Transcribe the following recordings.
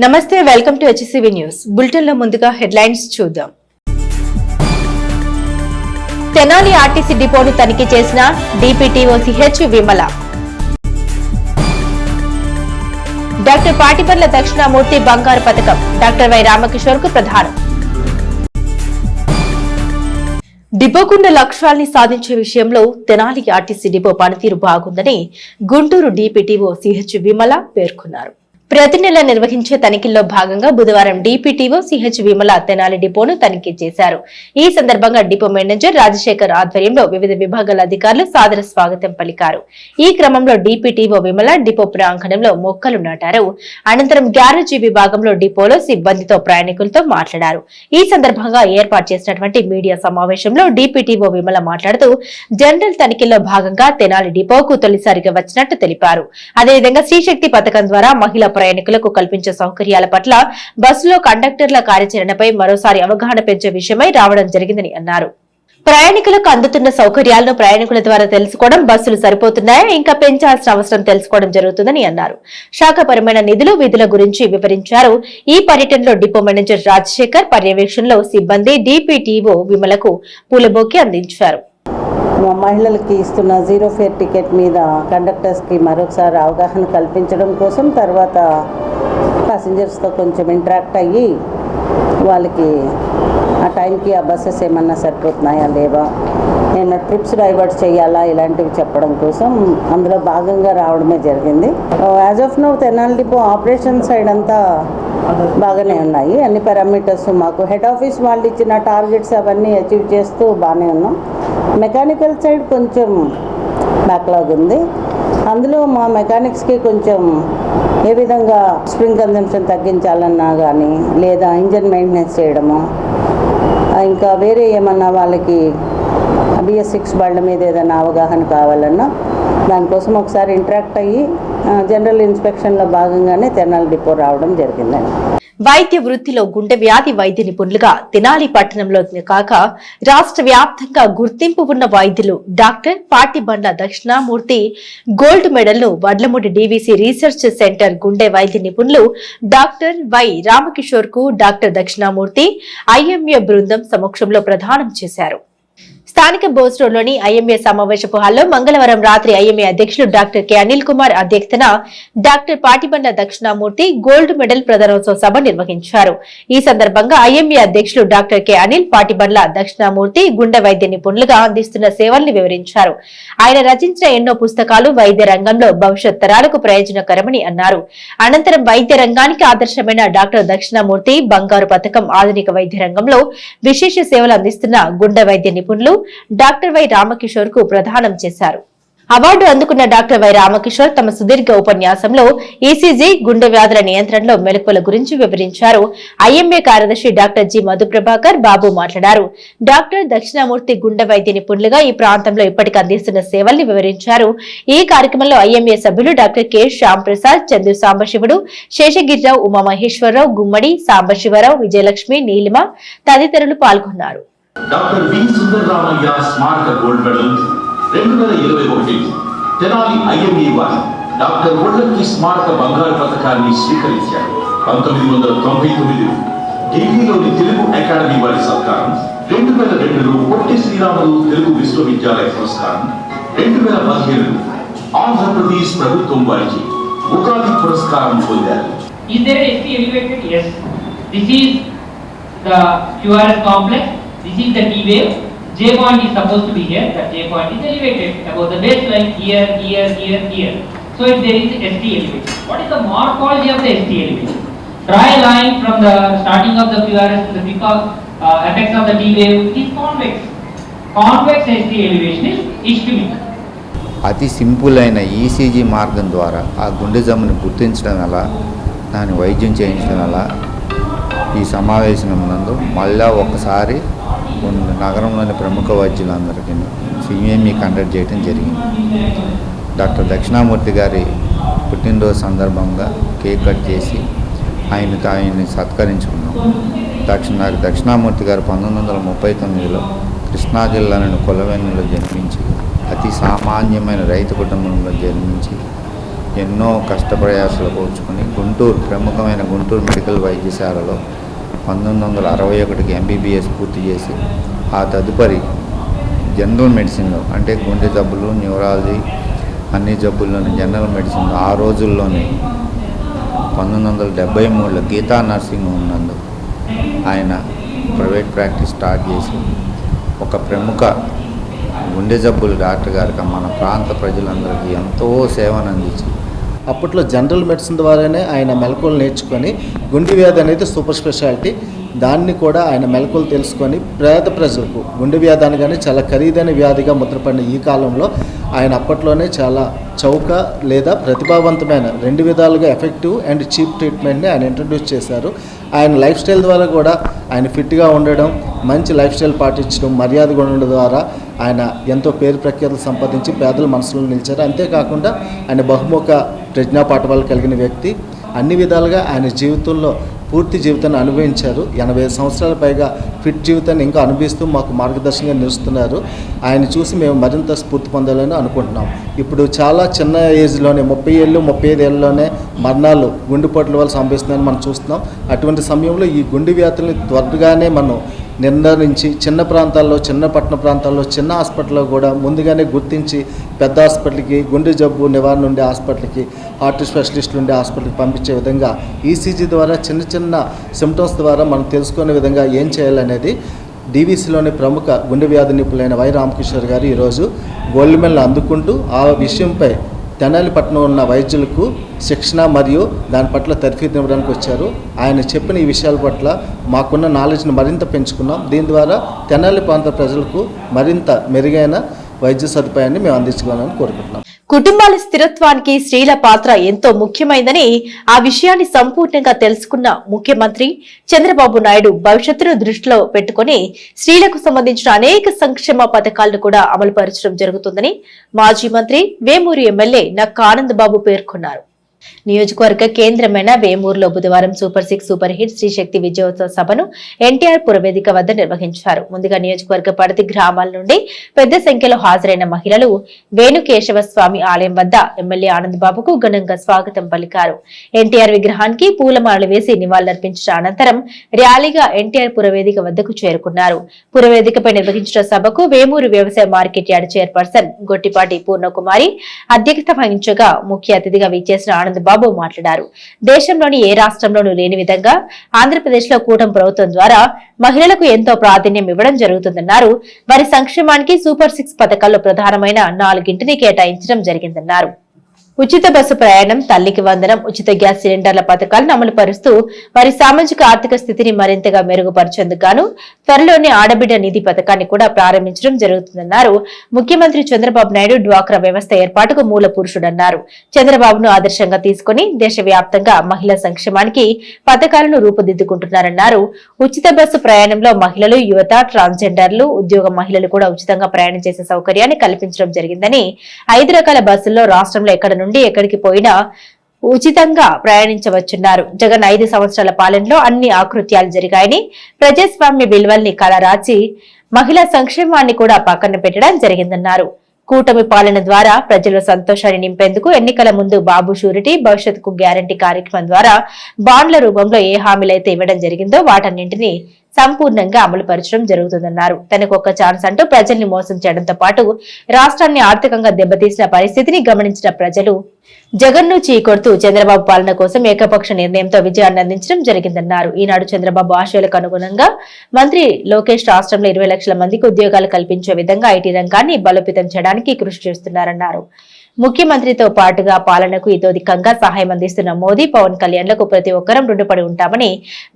నమస్తే, welcome to HCV news bulletin లో ముందుగా హెడ్లైన్స్ చూద్దాం. తెనాలి ఆర్టీసీ డిపోను తనిఖీ చేసిన DPTO CH Vimala. Doctor Patibandla Dakshinamurthy బంగారు పథకం డాక్టర్ వై రామకిషోర్ కు ప్రధానం. డిపోకున్న లక్ష్యాల్ని సాధించే విషయంలో తెనాలి ఆర్టీసీ డిపో పనితీరు బాగుందని గుంటూరు డిపిటిఓ సిహెచ్ విమల పేర్కొన్నారు. ప్రతి నెల నిర్వహించే తనిఖీల్లో భాగంగా బుధవారం డిపిటిఓ సిహెచ్ విమల తెనాలి డిపోను తనిఖీ చేశారు. ఈ సందర్భంగా డిపో మేనేజర్ రాజశేఖర్ ఆధ్వర్యంలో వివిధ విభాగాల అధికారులు సాదర స్వాగతం పలికారు. ఈ క్రమంలో డిపిటిఓ విమల డిపో ప్రాంగణంలో మొక్కలు నాటారు. అనంతరం గ్యారేజీ విభాగంలో డిపోలో సిబ్బందితో ప్రయాణికులతో మాట్లాడారు. ఈ సందర్భంగా ఏర్పాటు చేసినటువంటి మీడియా సమావేశంలో డిపిటిఓ విమల మాట్లాడుతూ జనరల్ తనిఖీల్లో భాగంగా తెనాలి డిపోకు తొలిసారిగా వచ్చినట్టు తెలిపారు. అదేవిధంగా శ్రీశక్తి పథకం ద్వారా మహిళా ప్రయాణికులకు కల్పించే సౌకర్యాల పట్ల బస్సులో కండక్టర్ల కార్యాచరణపై మరోసారి అవగాహన పెంచే విషయమై రావడం జరిగిందని అన్నారు. ప్రయాణికులకు అందుతున్న సౌకర్యాలను ప్రయాణికుల ద్వారా తెలుసుకోవడం, బస్సులు సరిపోతున్నాయా ఇంకా పెంచాల్సిన అవసరం తెలుసుకోవడం జరుగుతుందని అన్నారు. శాఖపరమైన నిధులు విధుల గురించి వివరించారు. ఈ పర్యటనలో డిపో మేనేజర్ రాజశేఖర్ పర్యవేక్షణలో సిబ్బంది డిపిటిఓ విమలకు పూలబొకే అందించారు. మహిళలకి ఇస్తున్న జీరో ఫేర్ టికెట్ మీద కండక్టర్స్కి మరొకసారి అవగాహన కల్పించడం కోసం, తర్వాత ప్యాసింజర్స్తో కొంచెం ఇంటరాక్ట్ అయ్యి వాళ్ళకి ఆ టైంకి ఆ బస్సెస్ ఏమన్నా సరిపోతున్నాయా లేవా, నేను ట్రిప్స్ డైవర్ట్ చేయాలా, ఇలాంటివి చెప్పడం కోసం అందులో భాగంగా రావడమే జరిగింది. As of now Tenali depot operation side అంతా బాగానే ఉన్నాయి. అన్ని పారామీటర్స్ మాకు హెడ్ ఆఫీస్ వాళ్ళు ఇచ్చిన టార్గెట్స్ అవన్నీ అచీవ్ చేస్తూ బాగానే ఉన్నాం. మెకానికల్ సైడ్ కొంచెం బ్యాక్లాగ్ ఉంది. అందులో మా మెకానిక్స్కి కొంచెం ఏ విధంగా స్ప్రింగ్ కన్జంప్షన్ తగ్గించాలన్నా కానీ, లేదా ఇంజన్ మెయింటెనెన్స్ చేయడము, ఇంకా వేరే ఏమన్నా వాళ్ళకి BS6 బళ్ళ మీద ఏదైనా అవగాహన కావాలన్నా దానికోసం ఒకసారి ఇంటరాక్ట్ అయ్యి జనరల్ ఇన్స్పెక్షన్లో భాగంగానే తెనాలి డిపో రావడం జరిగిందండి. వైద్య వృత్తిలో గుండె వ్యాధి వైద్య నిపుణులుగా తెనాలి పట్టణంలో కాక రాష్ట్ర వ్యాప్తంగా గుర్తింపు ఉన్న వైద్యులు doctor Patibandla Dakshinamurthy gold medal ను వడ్లమూడి DVC రీసెర్చ్ సెంటర్ గుండె వైద్య నిపుణులు డాక్టర్ వై రామకిషోర్ కు డాక్టర్ దక్షిణామూర్తి IMA బృందం సమక్షంలో ప్రదానం చేశారు. స్థానిక బోస్ రోడ్లోని IMA సమావేశపు హాల్లో మంగళవారం రాత్రి IMA అధ్యక్షులు డాక్టర్ కె అనిల్ కుమార్ అధ్యక్షతన doctor Patibandla Dakshinamurthy gold medal ప్రదానోత్సవ సభ నిర్వహించారు. ఈ సందర్భంగా IMA అధ్యక్షులు డాక్టర్ కె అనిల్ పాటిబండ్ల దక్షిణామూర్తి గుండె వైద్య నిపుణులుగా అందిస్తున్న సేవల్ని వివరించారు. ఆయన రచించిన ఎన్నో పుస్తకాలు వైద్య రంగంలో భవిష్యత్ తరాలకు ప్రయోజనకరమని అన్నారు. అనంతరం వైద్య రంగానికి ఆదర్శమైన డాక్టర్ దక్షిణామూర్తి బంగారు పథకం ఆధునిక వైద్య రంగంలో విశేష సేవలు అందిస్తున్న గుండె వైద్య నిపుణులు డాక్టర్ వై రామకిషోర్ కు ప్రదానం చేశారు. అవార్డు అందుకున్న డాక్టర్ వై రామకిషోర్ తమ సుదీర్ఘ ఉపన్యాసంలో ECG గుండె వ్యాధుల నియంత్రణలో మెలకువల గురించి వివరించారు. IMA కార్యదర్శి డాక్టర్ జి మధుప్రభాకర్ బాబు మాట్లాడారు. డాక్టర్ దక్షిణామూర్తి గుండె వైద్య నిపుణులుగా ఈ ప్రాంతంలో ఇప్పటికి అందిస్తున్న సేవల్ని వివరించారు. ఈ కార్యక్రమంలో IMA సభ్యులు డాక్టర్ కె శ్యామ్ ప్రసాద్, చందు సాంబశివుడు, శేషగిరిరావు, ఉమామహేశ్వరరావు, గుమ్మడి సాంబశివరావు, విజయలక్ష్మి, నీలిమ తదితరులు పాల్గొన్నారు. డాక్టర్ వి సుందరరామయ్య స్మారక గోల్డ్ మెడల్ 2021 తెనాలి IMA వారు డాక్టర్ ఒళ్ళకి స్మారక బంగారు పథకాన్ని స్వీకరించారు. 1999 ఢిల్లీలోని తెలుగు అకాడమీ వారి సత్కారం, 2002లో పొట్టి శ్రీరాములు తెలుగు విశ్వవిద్యాలయ పురస్కారం, 2015 ఆంధ్రప్రదేశ్ ప్రభుత్వం వారికి ఉగాది పురస్కారం పొందారు. Is there a ST elevated? Yes. This is the QRS complex. This is the T wave. J point is supposed to be here. That J point is elevated above the baseline here, here, here, here. So if there is ST elevation, what is the morphology of the ST elevation? Draw a line from the starting of the QRS to the peak of apex of the T wave. It is convex. Convex ST elevation is ischemic. అతి simple అయిన ECG మార్గం ద్వారా ఆ గుండె జమ్మును గుర్తించడం ఎలా, దాని వైద్యం చేయించడం ఎలా, ఈ సమావేశం నందు మళ్ళా ఒకసారి నగరంలోని ప్రముఖ వైద్యులందరికీ CME కండక్ట్ చేయడం జరిగింది. డాక్టర్ గారి పుట్టినరోజు సందర్భంగా కేక్ కట్ చేసి ఆయన్ని సత్కరించుకున్నాం. దక్షిణామూర్తి గారు 1939లో కృష్ణా జిల్లాలోని కొలవెన్నెలో జన్మించి అతి సామాన్యమైన రైతు కుటుంబంలో జన్మించి ఎన్నో కష్టప్రయాసాలు కోర్చుకుని ప్రముఖమైన గుంటూరు మెడికల్ వైద్యశాలలో 1961కి MBBS పూర్తి చేసి ఆ తదుపరి జనరల్ మెడిసిన్లో అంటే గుండె జబ్బులు, న్యూరాలజీ అన్ని జబ్బుల్లోని జనరల్ మెడిసిన్ ఆ రోజుల్లోనే 1973లో గీతా నర్సింగ్ ఉన్నందు ఆయన ప్రైవేట్ ప్రాక్టీస్ స్టార్ట్ చేసి ఒక ప్రముఖ గుండె జబ్బులు డాక్టర్ గారికి మన ప్రాంత ప్రజలందరికీ ఎంతో సేవను అందించి అప్పట్లో జనరల్ మెడిసిన్ ద్వారానే ఆయన మెలకువలు నేర్చుకొని గుండె వ్యాధి అనేది సూపర్ స్పెషాలిటీ, దాన్ని కూడా ఆయన మెలకువలు తెలుసుకొని పేద ప్రజలకు గుండె వ్యాధి అనగానే చాలా ఖరీదైన వ్యాధిగా ముద్రపడిన ఈ కాలంలో ఆయన అప్పట్లోనే చాలా చౌక లేదా ప్రతిభావంతమైన 2 విధాలుగా ఎఫెక్టివ్ అండ్ చీప్ ట్రీట్మెంట్ని ఆయన ఇంట్రడ్యూస్ చేశారు. ఆయన లైఫ్ స్టైల్ ద్వారా కూడా ఆయన ఫిట్గా ఉండడం, మంచి లైఫ్ స్టైల్ పాటించడం, మర్యాదగా ఉండడం ద్వారా ఆయన ఎంతో పేరు ప్రఖ్యాతులు సంపాదించి పేదల మనసులో నిలిచారు. అంతేకాకుండా ఆయన బహుముఖ ప్రజ్ఞాపాఠవాలు కలిగిన వ్యక్తి. అన్ని విధాలుగా ఆయన జీవితంలో పూర్తి జీవితాన్ని అనుభవించారు. 85 సంవత్సరాల పైగా ఫిట్ జీవితాన్ని ఇంకా అనుభవిస్తూ మాకు మార్గదర్శకంగా నిలుస్తున్నారు. ఆయన చూసి మేము మరింత స్ఫూర్తి పొందాలని అనుకుంటున్నాం. ఇప్పుడు చాలా చిన్న ఏజ్లోనే 30 ఏళ్ళు 35 ఏళ్ళలోనే మరణాలు గుండెపోట్ల వల్ల సంభవిస్తుందని మనం చూస్తున్నాం. అటువంటి సమయంలో ఈ గుండె వ్యాధుల్ని త్వరగానే మనం నిర్ధారించి చిన్న ప్రాంతాల్లో, చిన్న పట్టణ ప్రాంతాల్లో, చిన్న హాస్పిటల్లో కూడా ముందుగానే గుర్తించి పెద్ద హాస్పిటల్కి, గుండె జబ్బు నివారణ ఉండే హాస్పిటల్కి, హార్ట్ స్పెషలిస్టులు ఉండే హాస్పిటల్కి పంపించే విధంగా ఈసీజీ ద్వారా చిన్న చిన్న సిమ్టమ్స్ ద్వారా మనం తెలుసుకునే విధంగా ఏం చేయాలనేది డీవీసీలోని ప్రముఖ గుండె వ్యాధి నిపుణులైన వై రామకిషోర్ గారు ఈరోజు గోల్డ్ మెడల్ అందుకుంటూ ఆ విషయంపై తెనాలిపట్నం ఉన్న వైద్యులకు శిక్షణ మరియు దాని పట్ల తర్ఫీదు ఇవ్వడానికి వచ్చారు. ఆయన చెప్పిన ఈ విషయాల పట్ల మాకున్న నాలెడ్జ్ని మరింత పెంచుకున్నాం. దీని ద్వారా తెనాలి ప్రాంత ప్రజలకు మరింత మెరుగైన వైద్య సదుపాయాన్ని మేము అందించుకోవాలని కోరుకుంటున్నాం. కుటుంబాల స్థిరత్వానికి స్త్రీల పాత్ర ఎంతో ముఖ్యమైందని, ఆ విషయాన్ని సంపూర్ణంగా తెలుసుకున్న ముఖ్యమంత్రి చంద్రబాబు నాయుడు భవిష్యత్తును దృష్టిలో పెట్టుకుని స్త్రీలకు సంబంధించిన అనేక సంక్షేమ పథకాలను కూడా అమలుపరచడం జరుగుతుందని మాజీ మంత్రి వేమూరు ఎమ్మెల్యే నక్కా ఆనందబాబు పేర్కొన్నారు. నియోజకవర్గ కేంద్రమైన వేమూరులో బుధవారం సూపర్ 6 సూపర్ హిట్ శ్రీ శక్తి విజయోత్సవ సభను ఎన్టీఆర్ పురవేదిక వద్ద నిర్వహించారు. ముందుగా నియోజకవర్గ పరిధి గ్రామాల నుండి పెద్ద సంఖ్యలో హాజరైన మహిళలు వేణుకేశవ స్వామి ఆలయం వద్ద ఎమ్మెల్యే ఆనందబాబుకు ఘనంగా స్వాగతం పలికారు. ఎన్టీఆర్ విగ్రహానికి పూలమాలలు వేసి నివాళులర్పించిన అనంతరం ర్యాలీగా ఎన్టీఆర్ పురవేదిక వద్దకు చేరుకున్నారు. పురవేదికపై నిర్వహించిన సభకు వేమూరు వ్యవసాయ market yard chairperson Gottipati Purnakumari అధ్యక్షత వహించగా ముఖ్య అతిథిగా విచ్చేసిన ఆనందబాబు మాట్లాడారు. దేశంలోని ఏ రాష్ట్రంలోనూ లేని విధంగా ఆంధ్రప్రదేశ్ లో కూటమి ప్రభుత్వం ద్వారా మహిళలకు ఎంతో ప్రాధాన్యం ఇవ్వడం జరుగుతుందన్నారు. వారి సంక్షేమానికి సూపర్ 6 పథకాల్లో ప్రధానమైన 4ని కేటాయించడం జరిగిందన్నారు. ఉచిత బస్సు ప్రయాణం, తల్లికి వందనం, ఉచిత గ్యాస్ సిలిండర్ల పథకాలను అమలు పరుస్తూ వారి సామాజిక ఆర్థిక స్థితిని మరింతగా మెరుగుపరిచేందుకు గాను త్వరలోనే ఆడబిడ్డ నిధి పథకాన్ని కూడా ప్రారంభించడం జరుగుతుందన్నారు. ముఖ్యమంత్రి చంద్రబాబు నాయుడు డ్వాక్రా వ్యవస్థ ఏర్పాటుకు మూల పురుషుడన్నారు. చంద్రబాబును ఆదర్శంగా తీసుకుని దేశవ్యాప్తంగా మహిళా సంక్షేమానికి పథకాలను రూపుదిద్దుకుంటున్నారన్నారు. ఉచిత బస్సు ప్రయాణంలో మహిళలు, యువత, ట్రాన్స్జెండర్లు, ఉద్యోగ మహిళలు కూడా ఉచితంగా ప్రయాణం చేసే సౌకర్యాన్ని కల్పించడం జరిగిందని, 5 రకాల బస్సుల్లో రాష్ట్రంలో ఎక్కడ నుండి ఎక్కడికి పోయినా ఉచితంగా ప్రయాణించవచ్చున్నారు. జగన్ 5 సంవత్సరాల పాలనలో అన్ని ఆకృత్యాలు జరిగాయని, ప్రజాస్వామ్య విలువల్ని కలరాచి మహిళా సంక్షేమాన్ని కూడా పక్కన పెట్టడం జరిగిందన్నారు. కూటమి పాలన ద్వారా ప్రజల సంతోషాన్ని నింపేందుకు ఎన్నికల ముందు బాబు షూరిటీ, భవిష్యత్తుకు గ్యారంటీ కార్యక్రమం ద్వారా బాండ్ల రూపంలో ఏ హామీలైతే ఇవ్వడం జరిగిందో వాటన్నింటినీ సంపూర్ణంగా అమలు పరచడం జరుగుతుందన్నారు. తనకు ఒక ఛాన్స్ అంటూ ప్రజల్ని మోసం చేయడంతో పాటు రాష్ట్రాన్ని ఆర్థికంగా దెబ్బతీసిన పరిస్థితిని గమనించిన ప్రజలు జగన్ను చీకొడుతూ చంద్రబాబు పాలన కోసం ఏకపక్ష నిర్ణయంతో విజయాన్ని అందించడం జరిగిందన్నారు. ఈనాడు చంద్రబాబు ఆశయాలకు అనుగుణంగా మంత్రి లోకేష్ రాష్ట్రంలో 20 లక్షల మందికి ఉద్యోగాలు కల్పించే విధంగా ఐటీ రంగాన్ని బలోపేతం చేయడానికి కృషి చేస్తున్నారన్నారు. ముఖ్యమంత్రితో పాటుగా పాలనకు ఇతోధికంగా సహాయం అందిస్తున్న మోదీ, పవన్ కళ్యాణ్లకు ప్రతి ఒక్కరం రుణపడి ఉంటామని,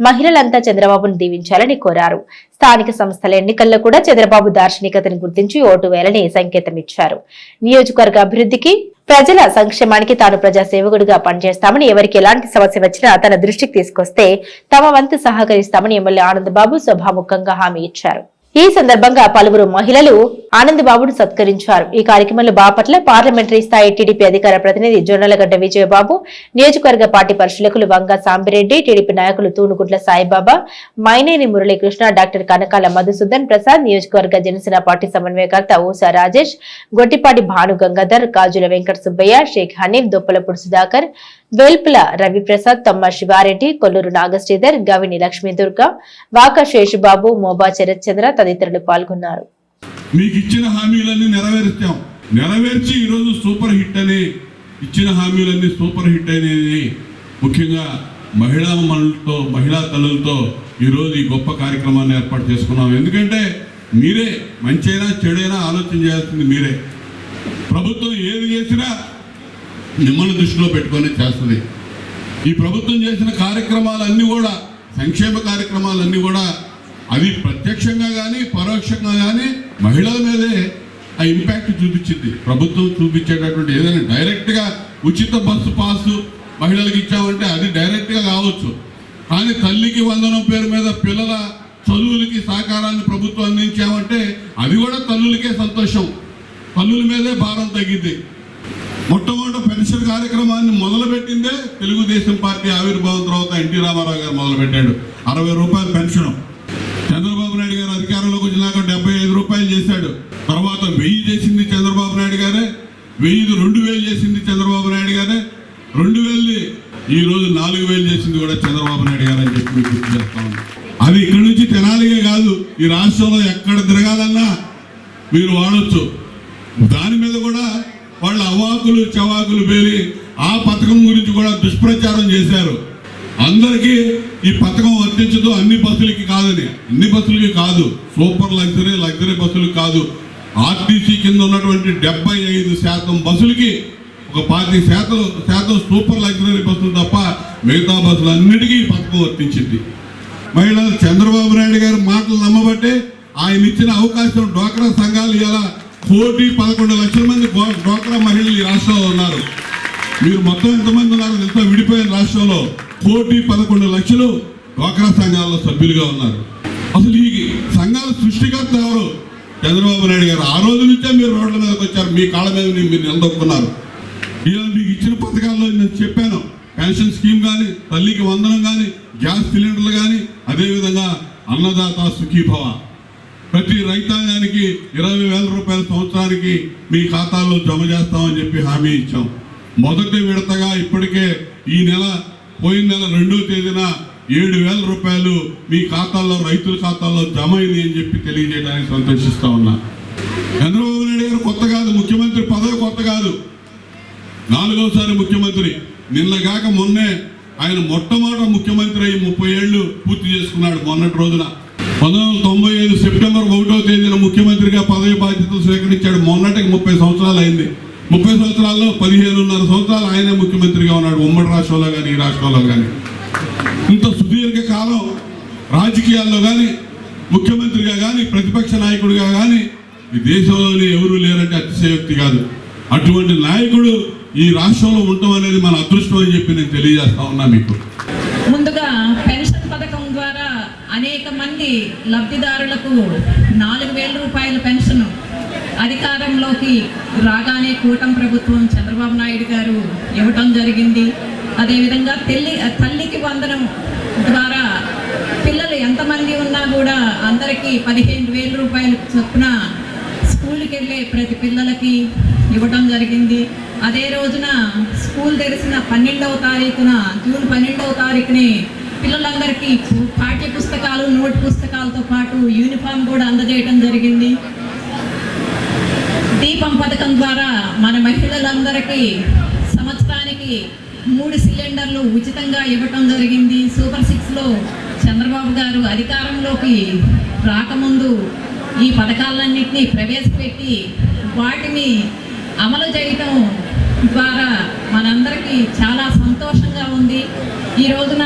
మహిళలంతా చంద్రబాబును దీవించాలని కోరారు. స్థానిక సంస్థల ఎన్నికల్లో కూడా చంద్రబాబు దార్శనికతను గుర్తించి ఓటు వేయాలని సంకేతం ఇచ్చారు. నియోజకవర్గ అభివృద్ధికి, ప్రజల సంక్షేమానికి తాను ప్రజా సేవకుడిగా పనిచేస్తామని, ఎవరికి ఎలాంటి సమస్య వచ్చినా తన దృష్టికి తీసుకొస్తే తమ వంతు సహకరిస్తామని ఎమ్మెల్యే ఆనందబాబు సభాముఖంగా హామీ ఇచ్చారు. ఈ సందర్భంగా పలువురు మహిళలు ఆనందబాబును సత్కరించారు. ఈ కార్యక్రమంలో బాపట్ల పార్లమెంటరీ స్థాయి టీడీపీ అధికార ప్రతినిధి జొన్నలగడ్డ విజయబాబు, నియోజకవర్గ పార్టీ పరిశీలకులు వంగ సాంబిరెడ్డి, టీడీపీ నాయకులు తూనుగుడ్ల సాయిబాబా, మైనేని మురళీకృష్ణ, డాక్టర్ కనకాల మధుసూదన్ ప్రసాద్, నియోజకవర్గ జనసేన పార్టీ సమన్వయకర్త ఊసా రాజేష్, గొట్టిపాటి భాను గంగాధర్, కాజుల వెంకట సుబ్బయ్య, షేక్ హనీఫ్, దొప్పలపూడి సుధాకర్, వెల్పుల రవిప్రసాద్, తమ్మ శివారెడ్డి, కొల్లూరు నాగశ్రీధర్, గవిని లక్ష్మీదుర్గ, వాక శేషుబాబు, మోబా శరత్చంద్ర తదితరులు పాల్గొన్నారు. మీకు ఇచ్చిన హామీలన్నీ నెరవేర్చి ఈరోజు సూపర్ హిట్ అని ఇచ్చిన హామీలన్నీ సూపర్ హిట్ అనేది ముఖ్యంగా మహిళా తల్లులతో ఈరోజు ఈ గొప్ప కార్యక్రమాన్ని ఏర్పాటు చేసుకున్నాం. ఎందుకంటే మీరే మంచైనా చెడైనా ఆలోచన చేయాల్సింది మీరే. ప్రభుత్వం ఏది చేసినా మిమ్మల్ని దృష్టిలో పెట్టుకొని చేస్తుంది. ఈ ప్రభుత్వం చేసిన కార్యక్రమాలన్నీ కూడా సంక్షేమ కార్యక్రమాలన్నీ కూడా అది ప్రత్యక్షంగా కానీ పరోక్షంగా కానీ మహిళల మీదే ఆ ఇంపాక్ట్ చూపించింది. ప్రభుత్వం చూపించేటటువంటి ఏదైనా డైరెక్ట్గా ఉచిత బస్సు పాసు మహిళలకు ఇచ్చామంటే అది డైరెక్ట్గా కావచ్చు, కానీ తల్లికి వందనం పేరు మీద పిల్లల చదువులకి సహకారాన్ని ప్రభుత్వం అందించామంటే అది కూడా తల్లులకే సంతోషం, తల్లుల మీదే భారం తగ్గింది. మొట్టమొదటి పెన్షన్ కార్యక్రమాన్ని మొదలుపెట్టిందే తెలుగుదేశం పార్టీ ఆవిర్భావం తర్వాత ఎన్టీ రామారావు గారు మొదలుపెట్టాడు. 60 రూపాయల పెన్షన్. చంద్రబాబు నాయుడు గారు అధికారంలోకి వచ్చినాక 75 రూపాయలు చేశాడు. తర్వాత 1000 చేసింది చంద్రబాబు నాయుడు గారే. 2000 చేసింది చంద్రబాబు నాయుడు గారే. 2000 ఈ రోజు 4000 చేసింది కూడా చంద్రబాబు నాయుడు గారు అని చెప్పి మీకు గుర్తు చేస్తా ఉన్నాం. అది ఇక్కడి నుంచి తెనాలిగే కాదు, ఈ రాష్ట్రంలో ఎక్కడ తిరగాలన్నా మీరు వాడచ్చు. దాని మీద కూడా వాళ్ళ అవాకులు చవాకులు పేలి ఆ పథకం గురించి కూడా దుష్ప్రచారం చేశారు. అందరికీ ఈ పథకం వర్తించదు, అన్ని బస్సులకి కాదని. అన్ని బస్సులకి కాదు, సూపర్ లగ్జరీ బస్సులకు కాదు. ఆర్టీసీ కింద ఉన్నటువంటి 75% బస్సులకి ఒక 40% సూపర్ లగ్జరీ బస్సులు తప్ప మిగతా బస్సులన్నిటికీ ఈ పథకం వర్తించింది. మహిళలు చంద్రబాబు నాయుడు గారి మాటలు నమ్మబట్టే ఆయన ఇచ్చిన అవకాశం డ్వాక్రా సంఘాలు ఇలా 11 లక్షల మంది డ్వాక్రా మహిళలు ఈ రాష్ట్రంలో ఉన్నారు. మీరు మొత్తం ఎంతమంది ఉన్నారు ఎంత విడిపోయిన రాష్ట్రంలో 11 లక్షలు డ్వాక్రా సంఘాల్లో సభ్యులుగా ఉన్నారు. అసలు ఈ సంఘాల సృష్టికర్త ఎవరు? చంద్రబాబు నాయుడు గారు. ఆ రోజు నుంచే మీరు రోడ్ల మీదకి వచ్చారు, మీ కాళ్ళ మీద మీరు నిలదొక్కున్నారు. ఇలా మీకు ఇచ్చిన పథకాల్లో నేను చెప్పాను, పెన్షన్ స్కీమ్ కానీ, తల్లికి వందనం కానీ, గ్యాస్ సిలిండర్లు కానీ, అదేవిధంగా అన్నదాత సుఖీభవ, ప్రతి రైతాంగానికి 20,000 రూపాయల సంవత్సరానికి మీ ఖాతాల్లో జమ చేస్తామని చెప్పి హామీ ఇచ్చాం. మొదటి విడతగా ఇప్పటికే ఈ పోయిన నెల 2వ తేదీన 7,000 రూపాయలు మీ ఖాతాల్లో, రైతుల ఖాతాల్లో జమ అయింది అని చెప్పి తెలియజేయడానికి సంతోషిస్తా ఉన్నా. చంద్రబాబు నాయుడు గారు కొత్త కాదు, ముఖ్యమంత్రి పదవి కొత్త కాదు, 4వసారి ముఖ్యమంత్రి. నిన్నగాక మొన్నే ఆయన మొట్టమొదటి ముఖ్యమంత్రి అయ్యి 30 ఏళ్ళు పూర్తి చేసుకున్నాడు. మొన్నటి రోజున 1995 సెప్టెంబర్ 1వ తేదీన ముఖ్యమంత్రిగా పదవి బాధ్యతలు స్వీకరించాడు. మొన్నటికి 30 సంవత్సరాలు అయింది. 30 సంవత్సరాల్లో 15.5 సంవత్సరాలు ఆయనే ముఖ్యమంత్రిగా ఉన్నాడు, ఉమ్మడి రాష్ట్రంలో కానీ ఈ రాష్ట్రంలో కానీ. ఇంత సుదీర్ఘ కాలం రాజకీయాల్లో కానీ, ముఖ్యమంత్రిగా కానీ, ప్రతిపక్ష నాయకుడిగా కానీ ఈ దేశంలోనే ఎవరూ లేరంటే అతిశయోక్తి కాదు. అటువంటి నాయకుడు ఈ రాష్ట్రంలో ఉండటం అనేది మన అదృష్టం అని చెప్పి నేను తెలియజేస్తా ఉన్నా మీకు. ముందుగా పెన్షన్ పథకం ద్వారా అనేక మంది లబ్ధిదారులకు 4,000 రూపాయల పెన్షన్ అధికారంలోకి రాగానే కూటమి ప్రభుత్వం చంద్రబాబు నాయుడు గారు ఇవ్వటం జరిగింది. అదేవిధంగా తల్లికి వందనం ద్వారా పిల్లలు ఎంతమంది ఉన్నా కూడా అందరికీ 15,000 రూపాయలు చొప్పున స్కూల్కి వెళ్ళే ప్రతి పిల్లలకి ఇవ్వడం జరిగింది. అదే రోజున స్కూల్ తెరిచిన 12వ తారీఖున, జూన్ 12వ తారీఖుని పిల్లలందరికీ పాఠ్య పుస్తకాలు, నోట్ పుస్తకాలతో పాటు యూనిఫామ్ కూడా అందజేయడం జరిగింది. దీపం పథకం ద్వారా మన మహిళలందరికీ సంవత్సరానికి 3 సిలిండర్లు ఉచితంగా ఇవ్వటం జరిగింది. సూపర్ 6లో చంద్రబాబు గారు అధికారంలోకి రాకముందు ఈ పథకాలన్నింటినీ ప్రవేశపెట్టి వాటిని అమలు చేయటం ద్వారా మనందరికీ చాలా సంతోషంగా ఉంది. ఈ రోజున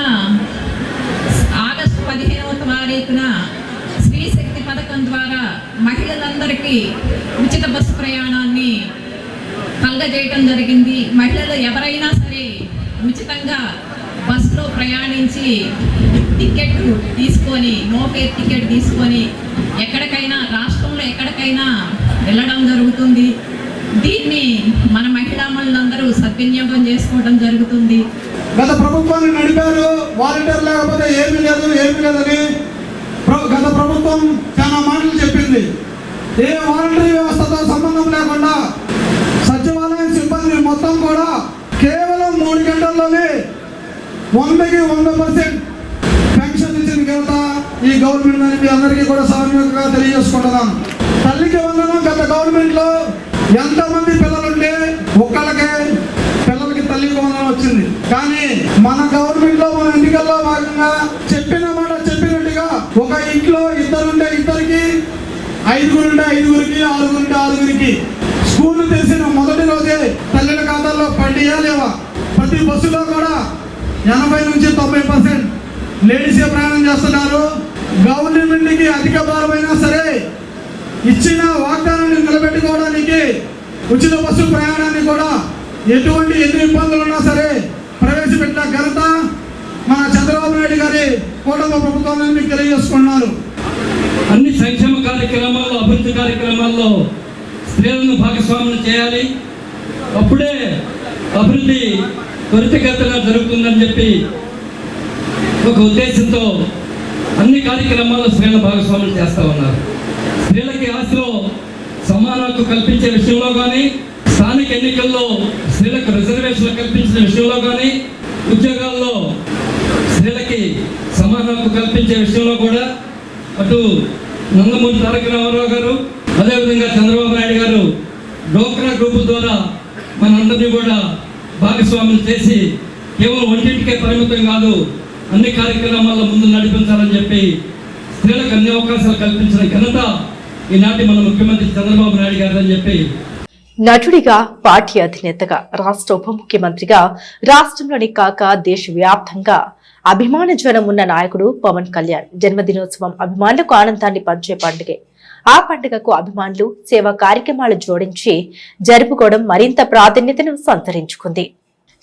ఆగస్టు 15వ తారీఖున స్త్రీ శక్తి పథకం ద్వారా మహిళలందరికీ ఉచిత బస్సు ప్రయాణాన్ని కలగజేయటం జరిగింది. మహిళలు ఎవరైనా సరే ఉచితంగా బస్సులో ప్రయాణించి టికెట్ తీసుకొని, నో ఫేర్ టికెట్ తీసుకొని ఎక్కడికైనా రాష్ట్రంలో ఎక్కడికైనా వెళ్ళడం జరుగుతుంది. దీన్ని మన మహిళా మనులందరూ సద్వినియోగం చేసుకోవడం జరుగుతుంది. గత ప్రభుత్వాన్ని నడిపారు, వాలంటీర్ లేకపోతే ఏమీ లేదని గత ప్రభుత్వం చాలా మాటలు చెప్పింది. ఏ వాలంటరీ వ్యవస్థతో సంబంధం లేకుండా సచివాలయం సిబ్బంది మొత్తం కూడా కేవలం 3 గంటల్లోనే 100% పెన్షన్ ఇచ్చిన ఘనత ఈ గవర్నమెంట్ అని మీ అందరికీ కూడా సామాన్యంగా తెలియజేసుకుంటున్నాను. తల్లికి వందనం గత గవర్నమెంట్లో ఎంతమంది పిల్లలుంటే ఒక్కళ్ళకే పిల్లలకి తల్లికి వందనం వచ్చింది. కానీ మన గవర్నమెంట్లో మన ఎన్నికల్లో భాగంగా చెప్పిన మాట చెప్పినట్టుగా ఒక ఇంట్లో ఇద్దరుంటే ఇద్దరికి, 5గురుంటే 5గురికి, 6గురుంటే 6గురికి స్కూల్ తెరిసిన మొదటి రోజే తల్లిల ఖాతాల్లో పడ్డాయా లేవా? ప్రతి బస్సులో కూడా 80 నుంచి 90% లేడీసే ప్రయాణం చేస్తున్నారు. గవర్నమెంట్కి అధిక భారమైనా సరే ఇచ్చిన వాగ్దానాన్ని నిలబెట్టుకోవడానికి ఉచిత బస్సు ప్రయాణాన్ని కూడా ఎన్ని ఇబ్బందులు ఉన్నా సరే ప్రవేశపెట్టిన ఘనత మన చంద్రబాబు నాయుడు గారి కూటమి ప్రభుత్వాన్ని మీకు తెలియజేసుకున్నారు. అన్ని సంక్షేమ కార్యక్రమాల్లో, అభివృద్ధి కార్యక్రమాల్లో స్త్రీలను భాగస్వామ్యం చేయాలి. అప్పుడే అభివృద్ధి త్వరితగతిన జరుగుతుందని చెప్పి ఒక ఉద్దేశంతో అన్ని కార్యక్రమాల్లో స్త్రీలను భాగస్వామ్యం చేస్తూ ఉన్నారు. స్త్రీలకి ఆస్తిలో సమాన హక్కు కల్పించే విషయంలో కానీ, స్థానిక ఎన్నికల్లో స్త్రీలకు రిజర్వేషన్లు కల్పించిన విషయంలో కానీ, ఉద్యోగాల్లో స్త్రీలకి సమాన హక్కు కల్పించే విషయంలో కూడా అటు నందమూరి తారక రామారావు గారు, అదేవిధంగా చంద్రబాబు నాయుడు గారు డోక్రా గ్రూపుల ద్వారా మనందరినీ కూడా భాగస్వాములు చేసి కేవలం వంటింటికే పరిమితం కాదు, అన్ని కార్యక్రమాల్లో ముందు నడిపించాలని చెప్పి స్త్రీలకు అన్ని అవకాశాలు కల్పించిన ఘనత ఈనాటి మన ముఖ్యమంత్రి చంద్రబాబు నాయుడు గారు అని చెప్పి. నటుడిగా, పార్టీ అధినేతగా, రాష్ట్ర ఉప ముఖ్యమంత్రిగా, రాష్ట్రంలోని కాక దేశవ్యాప్తంగా అభిమాన జ్వరం ఉన్న నాయకుడు పవన్ కళ్యాణ్ జన్మదినోత్సవం అభిమానులకు ఆనందాన్ని పంచే పండుగే. ఆ పండుగకు అభిమానులు సేవా కార్యక్రమాలు జోడించి జరుపుకోవడం మరింత ప్రాధాన్యతను సంతరించుకుంది.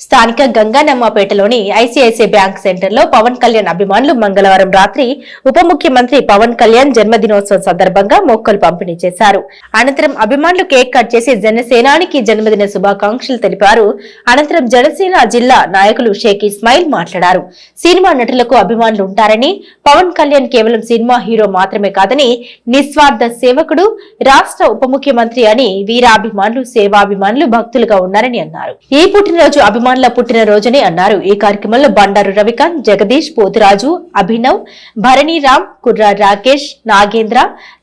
స్థానిక గంగానమ్మపేటలోని ఐసిఐసిఐ బ్యాంక్ సెంటర్ లో పవన్ కళ్యాణ్ అభిమానులు మంగళవారం రాత్రి ఉప ముఖ్యమంత్రి పవన్ కళ్యాణ్ జన్మదినోత్సవం సందర్భంగా మొక్కలు పంపిణీ చేశారు. అనంతరం అభిమానులు కేక్ కట్ చేసి జనసేనానికి జన్మదిన శుభాకాంక్షలు తెలిపారు. అనంతరం జనసేన జిల్లా నాయకులు షేక్ ఇస్మాయిల్ మాట్లాడారు. సినిమా నటులకు అభిమానులు ఉంటారని, పవన్ కళ్యాణ్ కేవలం సినిమా హీరో మాత్రమే కాదని నిస్వార్థ సేవకుడు, రాష్ట్ర ఉప ముఖ్యమంత్రి అని వీరాభిమానులు, సేవాభిమానులు, భక్తులుగా ఉన్నారని అన్నారు. ఈ పుట్టినరోజు అభిమానుల పుట్టినరోజుని అన్నారు. ఈ కార్యక్రమంలో బండారు రవికాంత్, జగదీష్, పోతురాజు, అభినవ్, భరణిరామ్, కుర్రా రాకేష్, నాగేంద్ర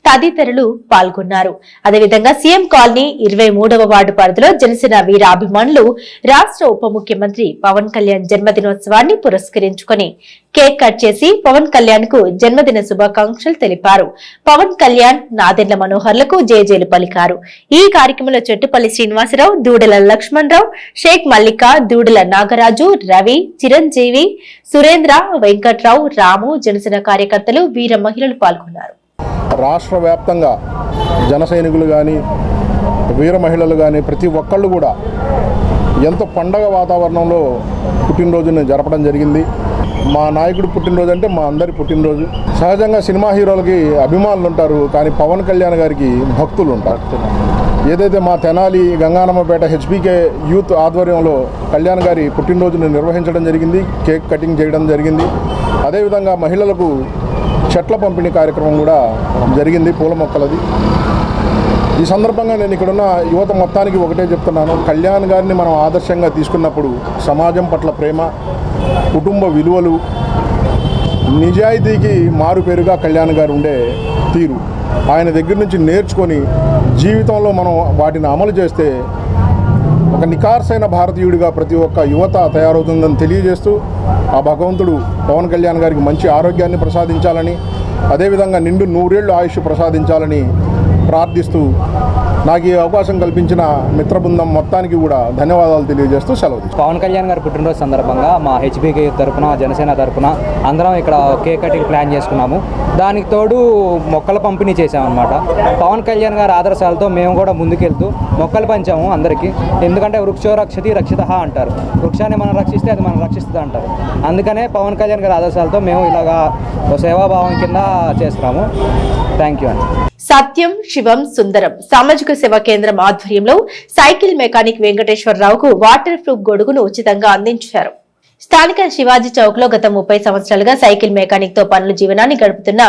తదితరులు పాల్గొన్నారు. అదేవిధంగా సీఎం కాలనీ 23వ వార్డు పరిధిలో జనసేన వీరాభిమానులు రాష్ట్ర ఉప ముఖ్యమంత్రి పవన్ కళ్యాణ్ జన్మదినోత్సవాన్ని పురస్కరించుకొని కేక్ కట్ చేసి పవన్ కళ్యాణ్ కు జన్మదిన శుభాకాంక్షలు తెలిపారు. పవన్ కళ్యాణ్, నాదెండ్ల మనోహర్లకు జేజేలు పలికారు. ఈ కార్యక్రమంలో చెట్టుపల్లి శ్రీనివాసరావు, దూడల లక్ష్మణరావు, షేక్ మల్లిక, దూడల నాగరాజు, రవి, చిరంజీవి, సురేంద్ర, వెంకట్రావు, రాము, జనసేన కార్యకర్తలు, వీర మహిళలు పాల్గొన్నారు. రాష్ట్ర వ్యాప్తంగా జన సైనికులు కానీ, వీర మహిళలు కానీ ప్రతి ఒక్కళ్ళు కూడా ఎంతో పండగ వాతావరణంలో పుట్టినరోజుని జరపడం జరిగింది. మా నాయకుడు పుట్టినరోజు అంటే మా అందరి పుట్టినరోజు. సహజంగా సినిమా హీరోలకి అభిమానులు ఉంటారు, కానీ పవన్ కళ్యాణ్ గారికి భక్తులు ఉంటారు. ఏదైతే మా తెనాలి గంగానమ్మపేట హెచ్పీకే యూత్ ఆధ్వర్యంలో కళ్యాణ్ గారి పుట్టినరోజును నిర్వహించడం జరిగింది, కేక్ కటింగ్ చేయడం జరిగింది. అదేవిధంగా మహిళలకు చెట్ల పంపిణీ కార్యక్రమం కూడా జరిగింది, పూల మొక్కలది. ఈ సందర్భంగా నేను ఇక్కడున్న యువత మొత్తానికి ఒకటే చెప్తున్నాను, కళ్యాణ్ గారిని మనం ఆదర్శంగా తీసుకున్నప్పుడు సమాజం పట్ల ప్రేమ, కుటుంబ విలువలు, నిజాయితీకి మారుపేరుగా కళ్యాణ్ గారు ఉండే తీరు, ఆయన దగ్గర నుంచి నేర్చుకొని జీవితంలో మనం వాటిని అమలు చేస్తే ఒక నికార్సైన భారతీయుడిగా ప్రతి ఒక్క యువత తయారవుతుందని తెలియజేస్తూ, ఆ భగవంతుడు పవన్ కళ్యాణ్ గారికి మంచి ఆరోగ్యాన్ని ప్రసాదించాలని, అదేవిధంగా నిండు 100 ఏళ్ళు ఆయుష్ ప్రసాదించాలని ప్రార్థిస్తూ నాకు ఈ అవకాశం కల్పించిన మిత్ర బృందం మొత్తానికి కూడా ధన్యవాదాలు తెలియజేస్తూ సెలవు తీసుకుంటాను. పవన్ కళ్యాణ్ గారి పుట్టినరోజు సందర్భంగా మా హెచ్బీకే తరపున జనసేన తరపున అందరం ఇక్కడ కేక్ కటింగ్ ప్లాన్ చేసుకున్నాము. దానికి తోడు మొక్కల పంపిణీ చేసామన్నమాట. పవన్ కళ్యాణ్ గారి ఆదర్శాలతో మేము కూడా ముందుకెళ్తూ మొక్కలు పంచాము అందరికీ. ఎందుకంటే వృక్షో రక్షతి రక్షితః అంటారు, వృక్షాన్ని మనం రక్షిస్తే అది మనం రక్షిస్తుంది అంటారు. అందుకనే పవన్ కళ్యాణ్ గారి ఆదర్శాలతో మేము ఇలాగా సేవాభావం కింద చేస్తున్నాము. థ్యాంక్ యూ అండి. సత్యం శివం సుందరం సామాజిక సేవా కేంద్రం ఆధ్వర్యంలో సైకిల్ మెకానిక్ వెంకటేశ్వరరావుకు వాటర్ ప్రూఫ్ గొడుగును ఉచితంగా అందించారు. స్థానిక శివాజీ చౌక్ లో గత 30 సంవత్సరాలుగా సైకిల్ మెకానిక్ తో పనులు జీవనాన్ని గడుపుతున్న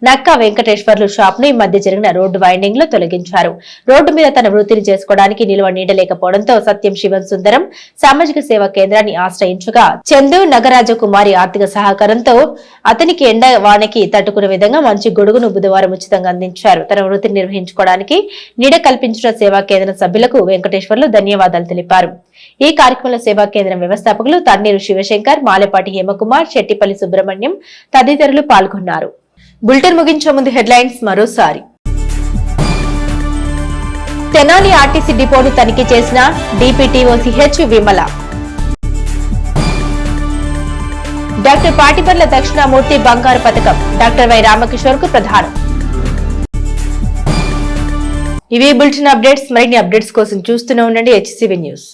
నక్కా వెంకటేశ్వర్లు షాప్ ను ఈ మధ్య జరిగిన రోడ్డు వైండింగ్ లో తొలగించారు. రోడ్డు మీద తన వృత్తిని చేసుకోవడానికి నిలువ నీడలేకపోవడంతో సత్యం శివం సుందరం సామాజిక సేవా కేంద్రాన్ని ఆశ్రయించగా చందు నగరాజకుమారి ఆర్థిక సహకారంతో అతనికి ఎండ వానకి తట్టుకునే విధంగా మంచి గొడుగును బుధవారం ఉచితంగా అందించారు. తన వృత్తిని నిర్వహించుకోవడానికి నీడ కల్పించిన సేవా కేంద్రం సభ్యులకు వెంకటేశ్వర్లు ధన్యవాదాలు తెలిపారు. ఈ కార్యక్రమంలో సేవా కేంద్రం వ్యవస్థాపకులు తన్నీరు శివశంకర్, మాలపాటి హేమకుమార్, చెట్టిపల్లి సుబ్రహ్మణ్యం తదితరులు పాల్గొన్నారు. బులెటిన్ ముగించే ముందు హెడ్లైన్స్ మరోసారి. తెనాలి ఆర్టీసీ డిపోను తనిఖీ చేసిన డిపిటిఓసిహెచ్ విమల. డాక్టర్ పాటిబండ్ల దక్షిణామూర్తి బంగారు పథకం డాక్టర్ వై రామకిషోర్ కు ప్రధానం. ఇవి బులెటిన్ అప్డేట్స్. మరిన్ని అప్డేట్స్ కోసం చూస్తూనే ఉండండి HCV న్యూస్.